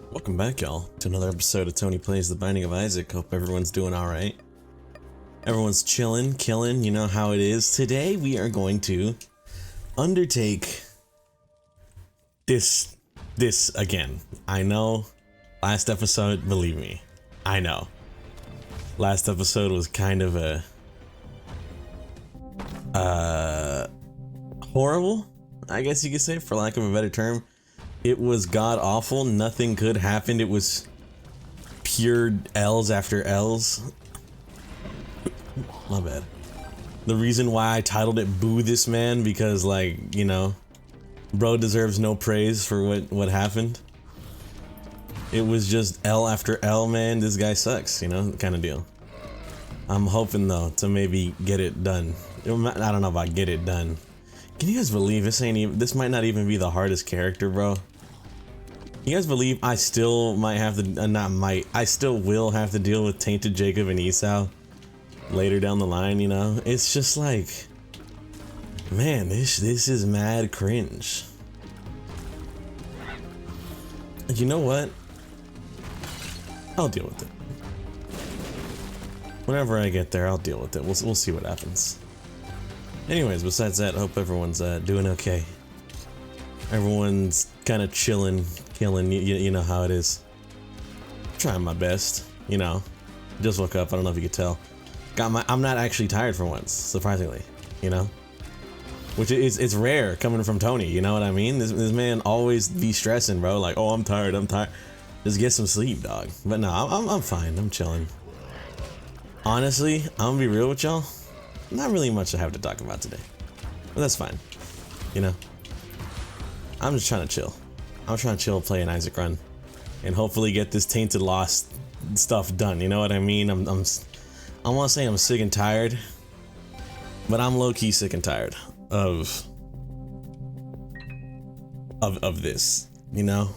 Welcome back, y'all, to another episode of Tony Plays The Binding of Isaac. Hope everyone's doing alright. Everyone's chilling, killing, you know how it is. Today we are going to undertake this again. I know, last episode, believe me, I know. Last episode was kind of a horrible, I guess you could say, for lack of a better term. It was god awful. Nothing good happened. It was pure L's after L's. My bad. The reason why I titled it Boo This Man, because, like, you know, bro deserves no praise for what happened. It was just L after L, man. This guy sucks, you know, kind of deal. I'm hoping, though, to maybe get it done. I don't know about get it done. Can you guys believe this might not even be the hardest character, bro? You guys believe I still might have to, I still will have to deal with Tainted Jacob and Esau later down the line, you know? It's just like, man, this is mad cringe. You know what? I'll deal with it. Whenever I get there, I'll deal with it. We'll see what happens. Anyways, besides that, hope everyone's doing okay. Everyone's kind of chilling, killing, you know how it is. Trying my best, you know. Just woke up, I don't know if you could tell. I'm not actually tired for once, surprisingly, you know. Which it's rare coming from Tony, you know what I mean? This man always be stressing, bro, like, oh, I'm tired. Just get some sleep, dog. But no, I'm fine, I'm chilling. Honestly, I'm gonna be real with y'all. Not really much to have to talk about today, but that's fine, you know. I'm just trying to chill. I'm trying to chill, play an Isaac run, and hopefully get this Tainted Lost stuff done. You know what I mean? I want to say I'm sick and tired, but I'm low-key sick and tired of this. You know.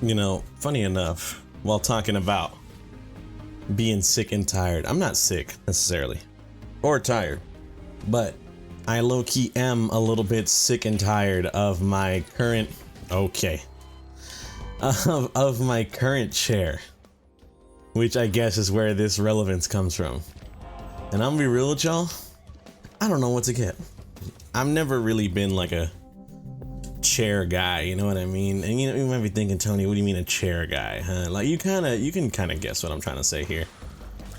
You know, funny enough, while talking about being sick and tired, I'm not sick necessarily, or tired, but I low-key am a little bit sick and tired of my current, of my current chair, which I guess is where this relevance comes from. And I'm gonna be real with y'all, I don't know what to get. I've never really been like a chair guy, you know what I mean? And you know, you might be thinking, Tony, what do you mean a chair guy, huh? Like, you can kind of guess what I'm trying to say here.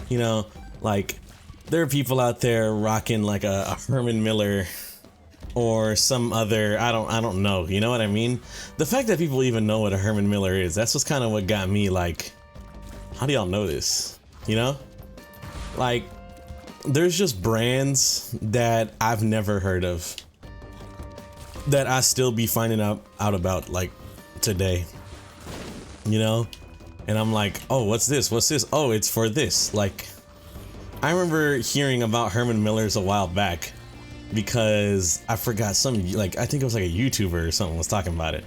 You know, like, there are people out there rocking like a Herman Miller or some other, I don't know, you know what I mean? The fact that people even know what a Herman Miller is, that's what's kind of what got me like, how do y'all know this? You know? Like, there's just brands that I've never heard of that I still be finding out about, like, today, you know? And I'm like, oh, what's this? Oh, it's for this. Like, I remember hearing about Herman Miller's a while back because I forgot I think it was like a YouTuber or something was talking about it.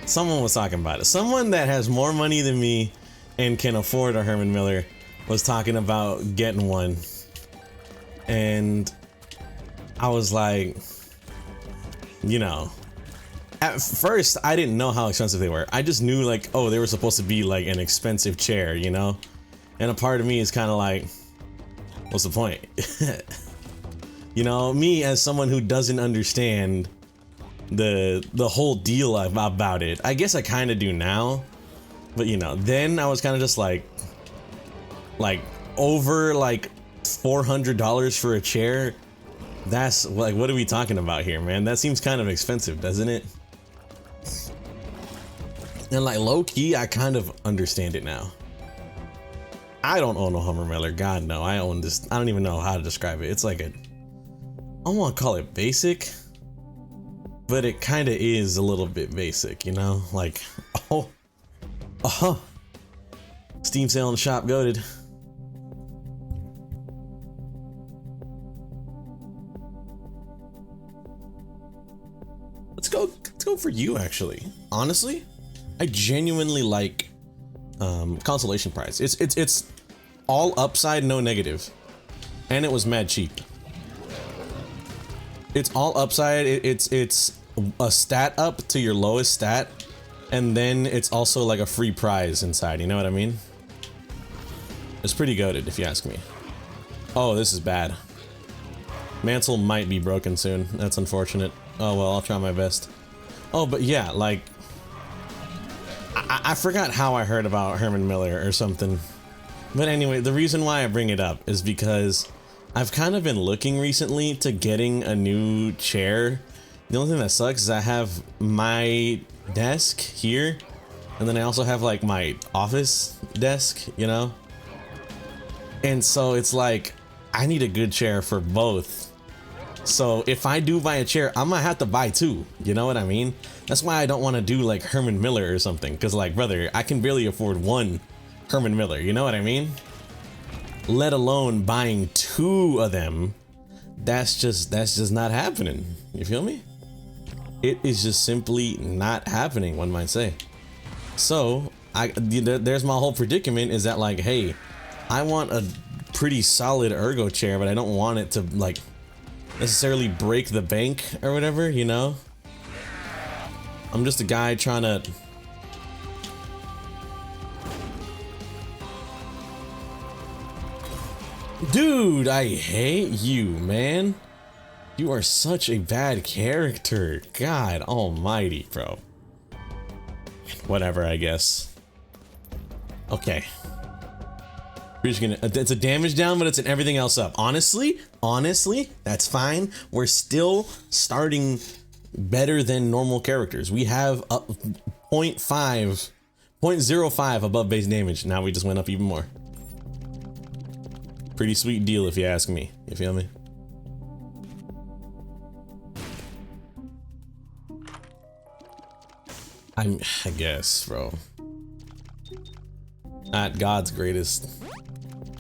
Someone was talking about it. Someone that has more money than me and can afford a Herman Miller was talking about getting one. And I was like, you know, at first I didn't know how expensive they were. I just knew, like, oh, they were supposed to be like an expensive chair, you know? And a part of me is kind of like, what's the point? You know, me as someone who doesn't understand the whole deal about it. I guess I kind of do now, but you know, then I was kind of just like over like $400 for a chair. That's like, what are we talking about here, man? That seems kind of expensive, doesn't it? And like, low-key, I kind of understand it now. I don't own a Hummer Miller, God no. I own this, I don't even know how to describe it. It's like I don't want to call it basic, but it kind of is a little bit basic, you know? Like, Steam sale in the shop, goated. Let's go for you, actually. Honestly, I genuinely like consolation prize. It's all upside, no negative. and it was mad cheap. It's all upside. It's a stat up to your lowest stat, and then it's also like a free prize inside. You know what I mean? It's pretty goated, if you ask me. Oh, this is bad. Mantle might be broken soon. That's unfortunate. Oh well, I'll try my best. Oh, but yeah, like I forgot how I heard about Herman Miller or something. But anyway, the reason why I bring it up is because I've kind of been looking recently to getting a new chair. The only thing that sucks is I have my desk here, and then I also have like my office desk, you know? And so it's like, I need a good chair for both. So if I do buy a chair, I might have to buy two, you know what I mean? That's why I don't want to do like Herman Miller or something, because like, brother, I can barely afford one Herman Miller, you know what I mean? Let alone buying two of them. That's just not happening. You feel me? It is just simply not happening, one might say. So there's my whole predicament, is that like, hey, I want a pretty solid ergo chair, but I don't want it to like necessarily break the bank or whatever, you know? I'm just a guy trying to Dude, I hate you, man. You are such a bad character. God almighty, bro. Whatever, I guess. Okay. We're just gonna, it's a damage down, but it's an everything else up. Honestly, that's fine. We're still starting better than normal characters. We have a 0.05 above base damage. Now we just went up even more. Pretty sweet deal if you ask me. You feel me? I guess, bro. Not God's greatest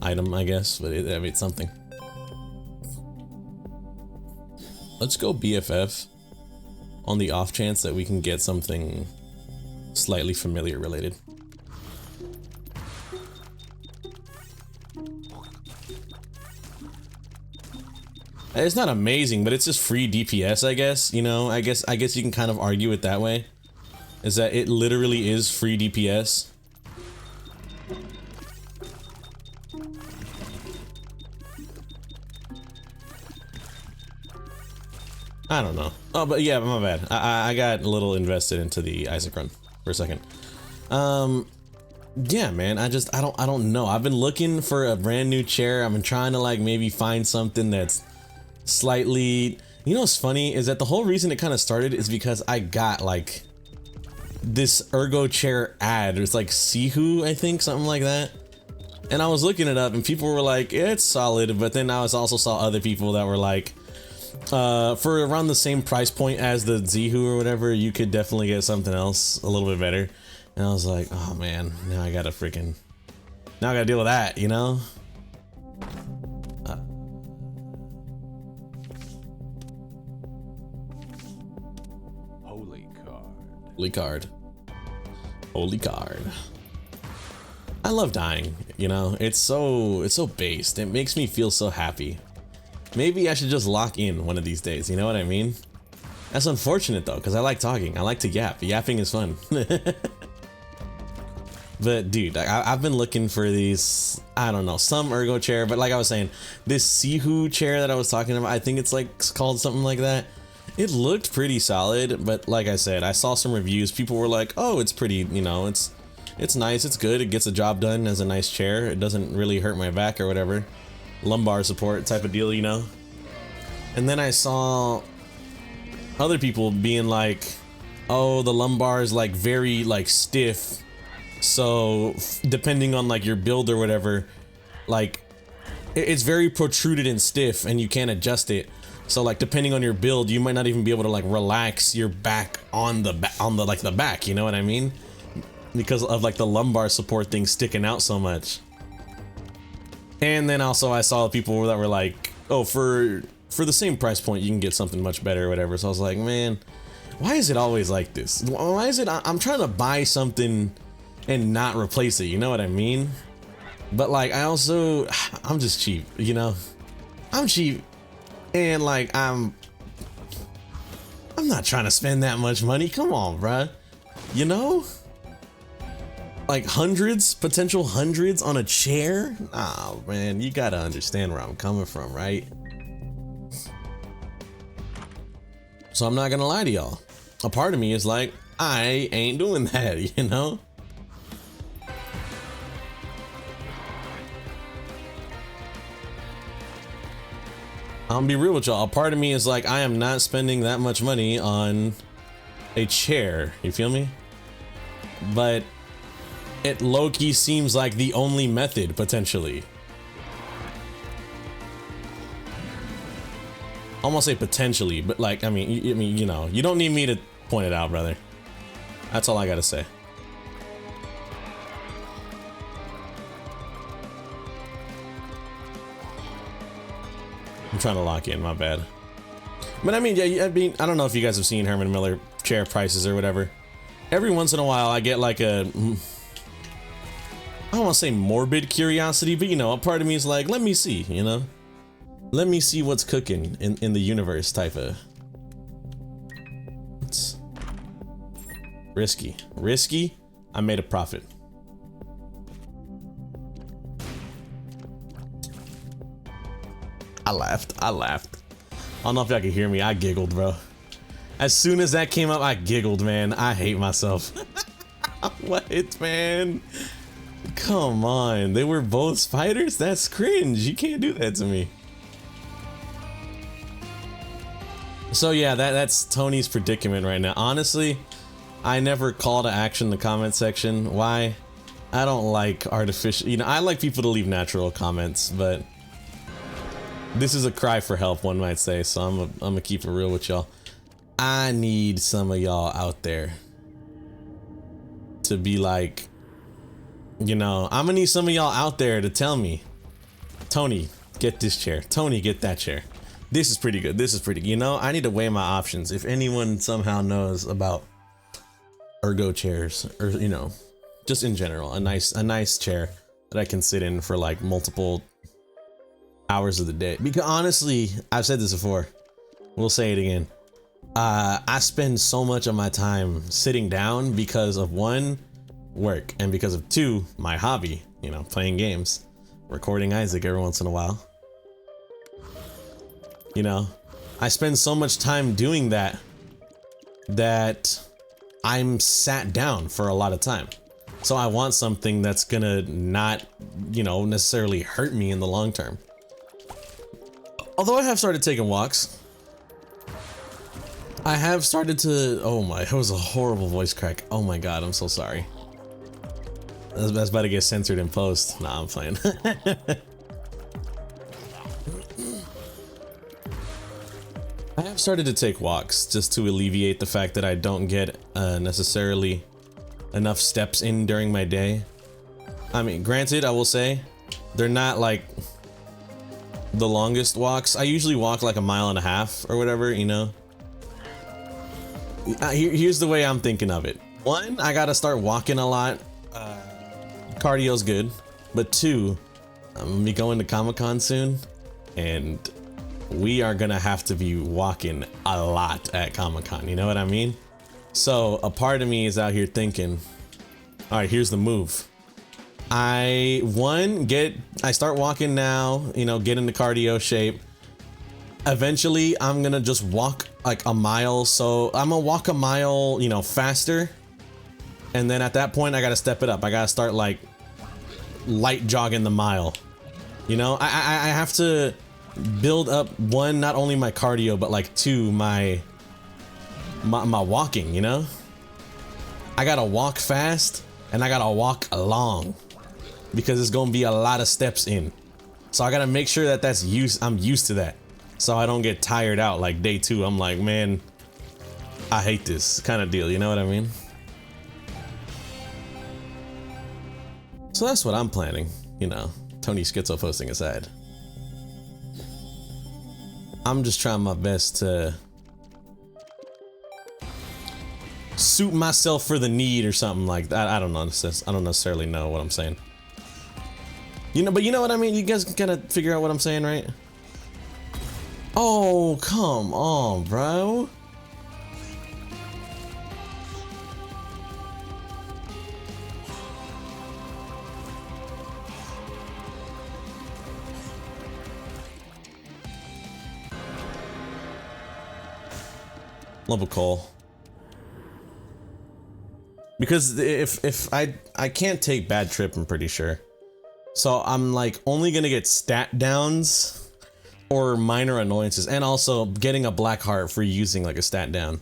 item, I guess, but I mean, it's something. Let's go BFF on the off chance that we can get something slightly familiar related. It's not amazing, but it's just free DPS, I guess. You know, I guess you can kind of argue it that way. Is that it literally is free DPS. I don't know. Oh, but yeah, my bad. I got a little invested into the Isaac run for a second. Yeah, man, I don't know. I've been looking for a brand new chair. I've been trying to like maybe find something that's slightly, you know what's funny is that the whole reason it kind of started is because I got like this ergo chair ad. It's like Sihu, I think, something like that. And I was looking it up and people were like, yeah, it's solid, but then I also saw other people that were like, for around the same price point as the Zihu or whatever, you could definitely get something else a little bit better. And I was like, oh man, now I gotta deal with that, you know? Holy card. I love dying, you know? It's so based. It makes me feel so happy. Maybe I should just lock in one of these days, you know what I mean? That's unfortunate though, because I like talking. I like to yap. Yapping is fun. But dude, I've been looking for these, I don't know, some ergo chair, but like I was saying, this Sihu chair that I was talking about, I think it's like called something like that. It looked pretty solid, but like I said, I saw some reviews. People were like, oh, it's pretty, you know, it's nice, it's good, it gets the job done as a nice chair. It doesn't really hurt my back or whatever. Lumbar support type of deal, you know? And then I saw other people being like, oh, the lumbar is like very like stiff. So depending on like your build or whatever, like it's very protruded and stiff and you can't adjust it. So like depending on your build, you might not even be able to like relax your back on the back, you know what I mean? Because of like the lumbar support thing sticking out so much. And then also I saw people that were like, oh, for the same price point you can get something much better or whatever. So I was like, man, why is it always like this? Why is it I'm trying to buy something and not replace it, you know what I mean? But like I'm just cheap, you know? I'm cheap, and like I'm not trying to spend that much money. Come on, bruh. You know? Like hundreds, potential hundreds on a chair? Oh man, you gotta understand where I'm coming from, right? So I'm not gonna lie to y'all. A part of me is like, I ain't doing that, you know? I'm gonna be real with y'all. A part of me is like, I am not spending that much money on a chair. You feel me? But it low-key seems like the only method, potentially. Almost say potentially, but like, I mean, you know, you don't need me to point it out, brother. That's all I gotta say. I'm trying to lock in, my bad. But I mean, yeah, I mean, I don't know if you guys have seen Herman Miller chair prices or whatever. Every once in a while, I get like a, I don't want to say morbid curiosity, but you know, a part of me is like, let me see, you know? Let me see what's cooking in the universe type of. It's risky. Risky? I made a profit. I laughed. I don't know if y'all can hear me. I giggled, bro. As soon as that came up, I giggled, man. I hate myself. What, man? Come on. They were both spiders? That's cringe. You can't do that to me. So yeah, that's Tony's predicament right now. Honestly, I never call to action in the comment section. Why? I don't like artificial, you know, I like people to leave natural comments, but this is a cry for help, one might say, so I'm gonna keep it real with y'all. I need some of y'all out there to be like, you know, I'm gonna need some of y'all out there to tell me, Tony, get this chair. Tony, get that chair. This is pretty good. This is pretty, you know, I need to weigh my options. If anyone somehow knows about ergo chairs, or, you know, just in general, a nice chair that I can sit in for like multiple hours of the day. Because honestly, I've said this before, we'll say it again. I spend so much of my time sitting down because of one, work, and because of two, my hobby, you know, playing games, recording Isaac every once in a while. You know, I spend so much time doing that I'm sat down for a lot of time. So I want something that's gonna not, you know, necessarily hurt me in the long term. Although I have started taking walks. I have started to, oh my, it was a horrible voice crack. Oh my god, I'm so sorry. That's about to get censored in post. Nah, I'm playing. I have started to take walks just to alleviate the fact that I don't get necessarily enough steps in during my day. I mean, granted, I will say, they're not like the longest walks. I usually walk like 1.5 miles or whatever, you know? Here's the way I'm thinking of it. One, I gotta start walking a lot. Cardio's good. But two, I'm gonna be going to Comic-Con soon, and we are gonna have to be walking a lot at Comic-Con, you know what I mean? So a part of me is out here thinking, all right, here's the move. I start walking now, you know, get into cardio shape. Eventually I'm gonna just walk like 1 mile. So I'm gonna walk 1 mile, you know, faster. And then at that point I gotta step it up. I gotta start like light jogging the mile. You know, I have to build up, one, not only my cardio, but like two, my walking, you know? I gotta walk fast and I gotta walk long because it's gonna be a lot of steps in. So I gotta make sure that I'm used to that. So I don't get tired out like day 2. I'm like, man, I hate this kind of deal, you know what I mean? So that's what I'm planning, you know, Tony Schizo posting aside. I'm just trying my best to suit myself for the need or something like that. I don't know. I don't necessarily know what I'm saying. You know, but you know what I mean? You guys gotta figure out what I'm saying, right? Oh, come on, bro. Love a Cole. Because if I can't take bad trip, I'm pretty sure. So I'm like only gonna get stat downs or minor annoyances, and also getting a black heart for using like a stat down,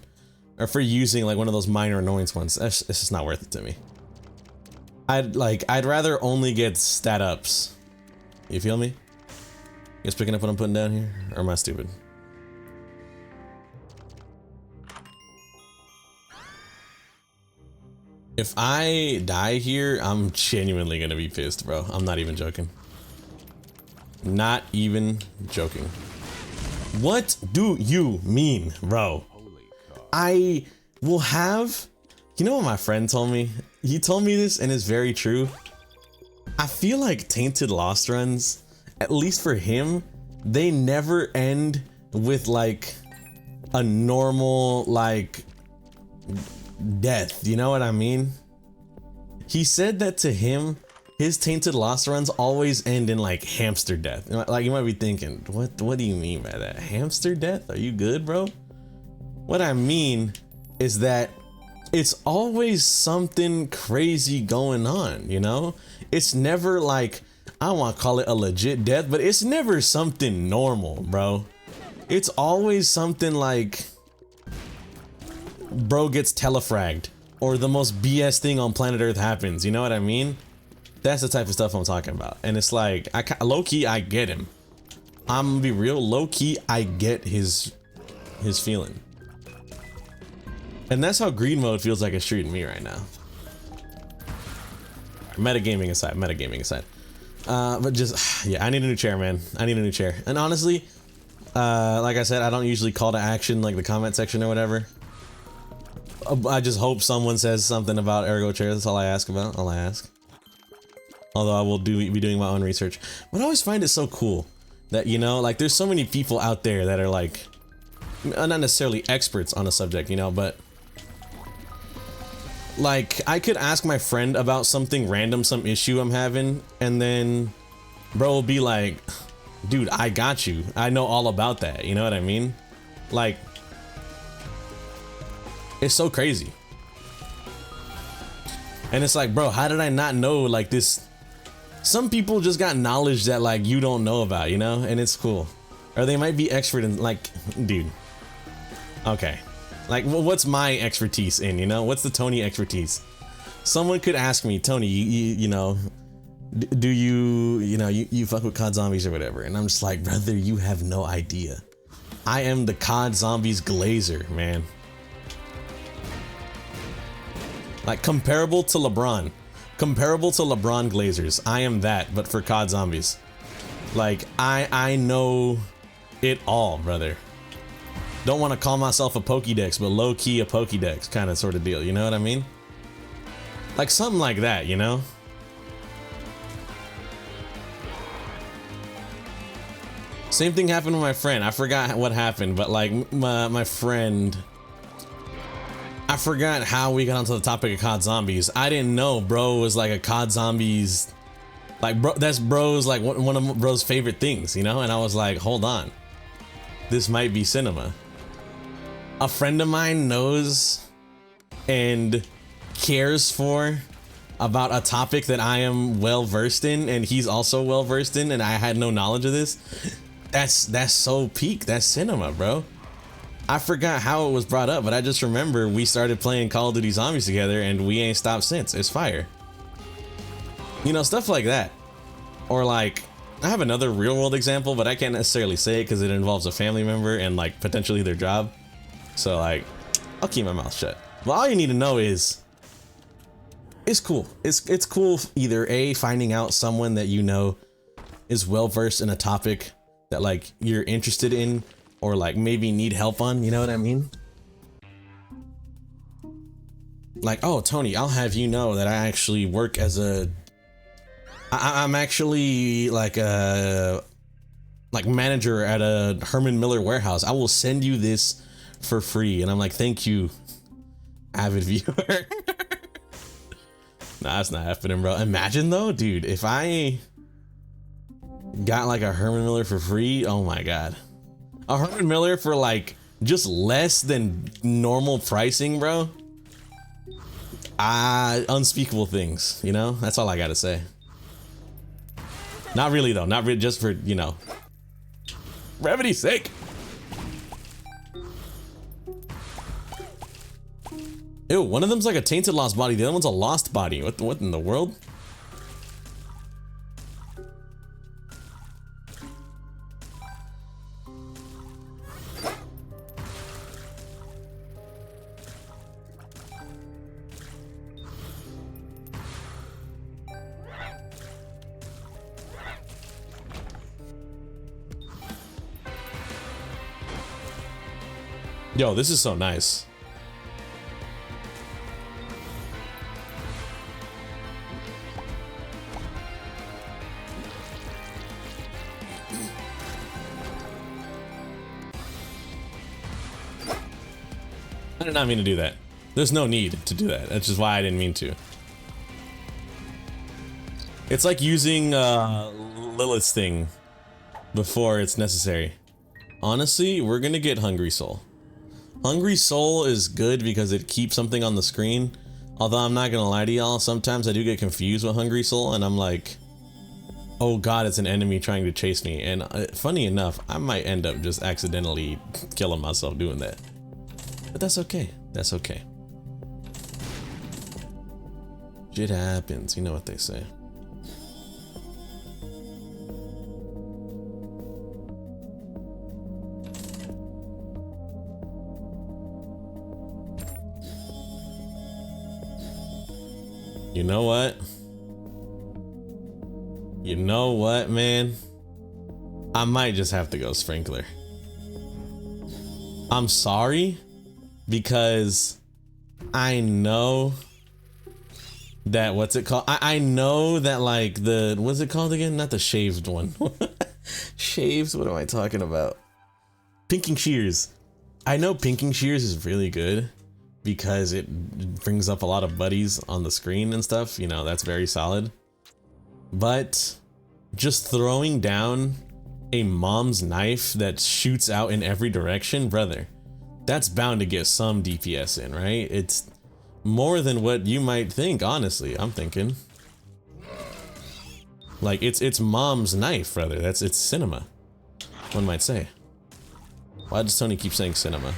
or for using like one of those minor annoyance ones. It's just not worth it to me. I'd rather only get stat ups. You feel me? You guys picking up what I'm putting down here, or am I stupid? If I die here, I'm genuinely gonna be pissed, bro. I'm not even joking. Not even joking. What do you mean, bro? I will have... You know what my friend told me? He told me this, and it's very true. I feel like Tainted Lost runs, at least for him, they never end with like a normal, like, death, you know what I mean? He said that to him, his Tainted Lost runs always end in like hamster death. Like, you might be thinking, what do you mean by that? Hamster death? Are you good, bro? What I mean is that it's always something crazy going on, you know? It's never like, I don't want to call it a legit death, but it's never something normal, bro. It's always something like, bro gets telefragged, or the most BS thing on planet Earth happens, you know what I mean? That's the type of stuff I'm talking about. And it's like, low-key, I get him. I'm gonna be real, low-key, I get his feeling. And that's how green mode feels like it's treating me right now. Metagaming aside. But just, yeah, I need a new chair, man. I need a new chair. And honestly, like I said, I don't usually call to action like the comment section or whatever. I just hope someone says something about ergo chairs. That's all I ask about. All I ask. Although I will be doing my own research. But I always find it so cool that, you know, like there's so many people out there that are like, not necessarily experts on a subject, you know, but like I could ask my friend about something random, some issue I'm having, and then bro will be like, dude, I got you. I know all about that. You know what I mean? Like, it's so crazy. And it's like, bro, how did I not know like this? Some people just got knowledge that like you don't know about, you know? And it's cool. Or they might be expert in like, dude. Okay. Like, what's my expertise in, you know? What's the Tony expertise? Someone could ask me, Tony, you know, do you fuck with COD Zombies or whatever? And I'm just like, brother, you have no idea. I am the COD Zombies glazer, man. Like, comparable to LeBron. Comparable to LeBron Glazers. I am that, but for COD Zombies. Like, I know it all, brother. Don't want to call myself a Pokédex, but low-key a Pokédex kind of sort of deal, you know what I mean? Like something like that, you know? Same thing happened with my friend. I forgot what happened, but like my friend, I forgot how we got onto the topic of COD Zombies. I didn't know bro was like a COD Zombies, like bro, that's bro's like one of bro's favorite things, you know? And I was like, hold on, this might be cinema. A friend of mine knows and cares for about a topic that I am well versed in, and he's also well versed in, and I had no knowledge of this. That's so peak. That's cinema, bro. I forgot how it was brought up, but I just remember we started playing Call of Duty Zombies together, and we ain't stopped since. It's fire. You know, stuff like that. Or like, I have another real world example, but I can't necessarily say it because it involves a family member and like potentially their job. So like, I'll keep my mouth shut. But all you need to know is, it's cool. It's cool either A, finding out someone that you know is well versed in a topic that like you're interested in, or like maybe need help on, you know what I mean? Like, oh, Tony, I'll have you know that I actually work as a, I'm actually like a like manager at a Herman Miller warehouse. I will send you this for free. And I'm like, thank you, avid viewer. Nah, that's not happening, bro. Imagine though, dude, if I got like a Herman Miller for free, oh my God. A Herman Miller for like just less than normal pricing, bro. Unspeakable things, you know? That's all I gotta say. Not really though, not really, just for, you know, brevity's sake. Ew, one of them's like a tainted lost body, the other one's a lost body. What in the world? Yo, this is so nice. I did not mean to do that. There's no need to do that. That's just why I didn't mean to. It's like using Lilith's thing before it's necessary. Honestly, we're gonna get Hungry Soul. Hungry Soul is good because it keeps something on the screen. Although I'm not gonna lie to y'all, sometimes I do get confused with Hungry Soul and I'm like, oh God, it's an enemy trying to chase me. And funny enough, I might end up just accidentally killing myself doing that. But that's okay. That's okay. Shit happens. You know what they say. You know what? You know what, man? I might just have to go Sprinkler. I'm sorry, because I know that, what's it called? I know that, like, the, what's it called again? Not the shaved one. Shaves? What am I talking about? Pinking Shears. I know Pinking Shears is really good because it brings up a lot of buddies on the screen and stuff. You know, that's very solid. But just throwing down a mom's knife that shoots out in every direction, brother, that's bound to get some DPS in, right? It's more than what you might think, honestly. I'm thinking. Like, it's mom's knife, brother. It's cinema, one might say. Why does Tony keep saying cinema?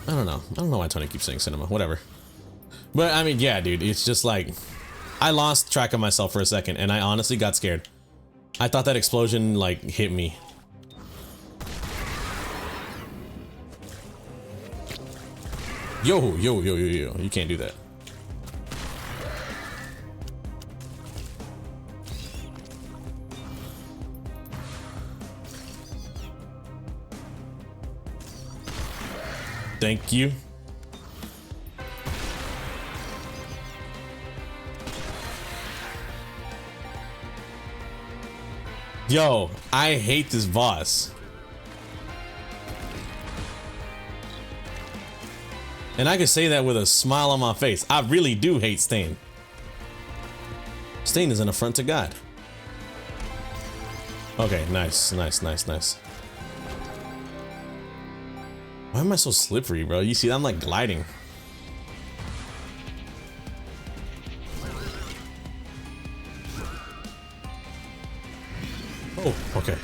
I don't know. I don't know why Tony keeps saying cinema. Whatever. But, I mean, yeah, dude. It's just like, I lost track of myself for a second, and I honestly got scared. I thought that explosion, like, hit me. Yo, yo, yo, yo, yo. You can't do that. Thank you. Yo, I hate this boss. And I can say that with a smile on my face. I really do hate Stain. Stain is an affront to God. Okay, nice, nice, nice, nice. Why am I so slippery, bro? You see, I'm like gliding. Oh, okay.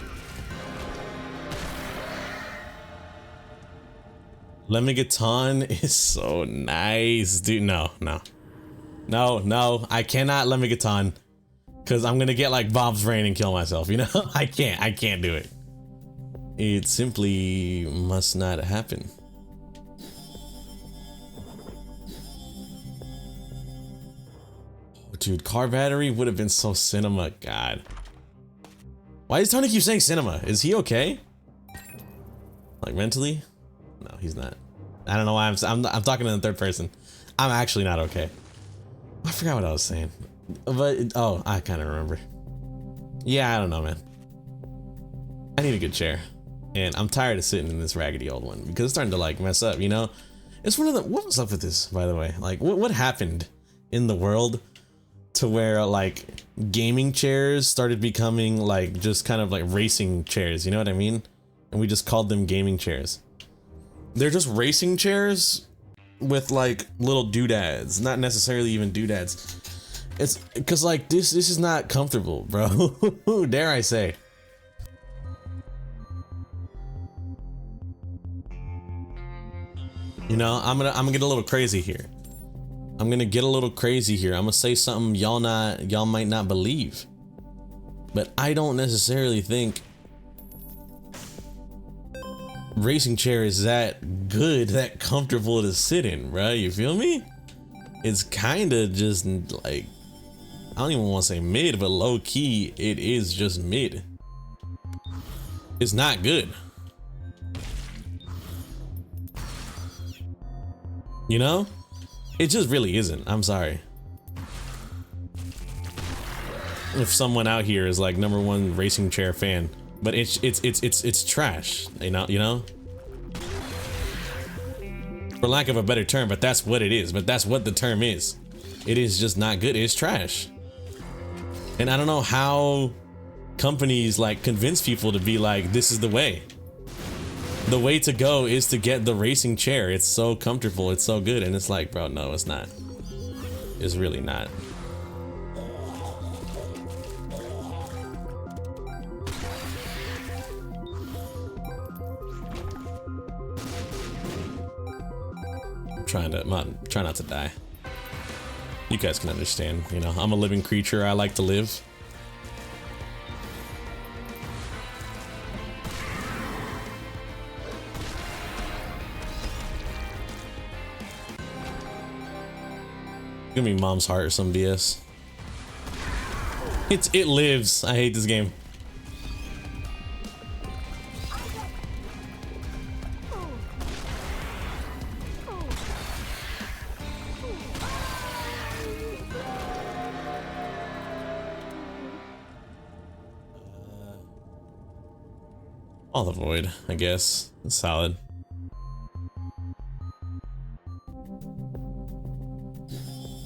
Lemigaton is so nice, dude. No, no. No, no, I cannot Lemigaton. Because I'm gonna get like Bob's Brain and kill myself, you know? I can't do it. It simply must not happen. Oh, dude, car battery would have been so cinema. God. Why does Tony keep saying cinema? Is he okay? Like mentally? No, he's not. I don't know why I'm talking in the third person. I'm actually not okay. I forgot what I was saying. But, oh, I kind of remember. Yeah, I don't know, man. I need a good chair. And I'm tired of sitting in this raggedy old one because it's starting to like mess up, you know? It's one of the, what was up with this, by the way? Like, what happened in the world to where like gaming chairs started becoming like just kind of like racing chairs, you know what I mean? And we just called them gaming chairs. They're just racing chairs with like little doodads, not necessarily even doodads. It's because like this is not comfortable, bro. Dare I say. You know, I'm gonna get a little crazy here. I'm gonna get a little crazy here. I'm gonna say something y'all might not believe. But I don't necessarily think racing chair is that good, that comfortable to sit in, bro. You feel me? It's kind of just like, I don't even want to say mid, but low key, it is just mid. It's not good. You know? It just really isn't. I'm sorry. If someone out here is like #1 racing chair fan, but it's trash. You know? For lack of a better term, but that's what it is. But that's what the term is. It is just not good. It's trash. And I don't know how companies like convince people to be like, this is the way. The way to go is to get the racing chair. It's so comfortable, it's so good, and it's like, bro, no, it's not. It's really not. I'm try not to die. You guys can understand, you know, I'm a living creature, I like to live. Give me mom's heart or some BS. It lives. I hate this game. All the void, I guess. It's solid.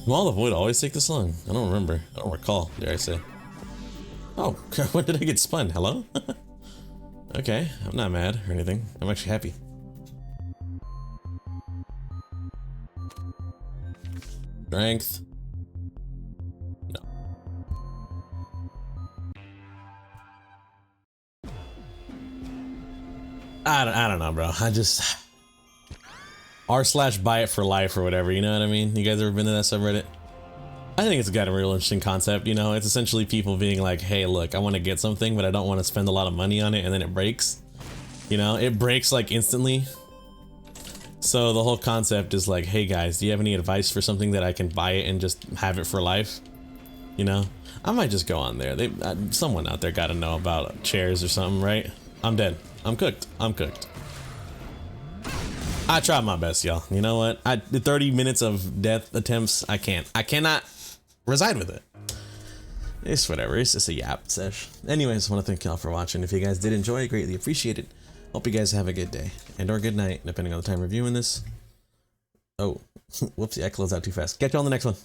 Will all the void always take this long? I don't remember. I don't recall, dare I say. Oh, when did I get spun? Hello? Okay, I'm not mad or anything. I'm actually happy. Strength. No. I don't know, bro. I just... r/buy it for life or whatever, you know what I mean? You guys ever been to that subreddit? I think it's got a real interesting concept, you know? It's essentially people being like, hey, look, I want to get something, but I don't want to spend a lot of money on it, and then it breaks. You know, it breaks like instantly. So the whole concept is like, hey guys, do you have any advice for something that I can buy it and just have it for life? You know? I might just go on there. Someone out there got to know about chairs or something, right? I'm dead. I'm cooked. I'm cooked. I tried my best, y'all. You know what? The 30 minutes of death attempts, I cannot reside with it. It's whatever. It's just a yap sesh. Anyways, I want to thank y'all for watching. If you guys did enjoy, I greatly appreciate it. Hope you guys have a good day and or good night, depending on the time reviewing this. Oh, whoopsie, I closed out too fast. Catch y'all on the next one.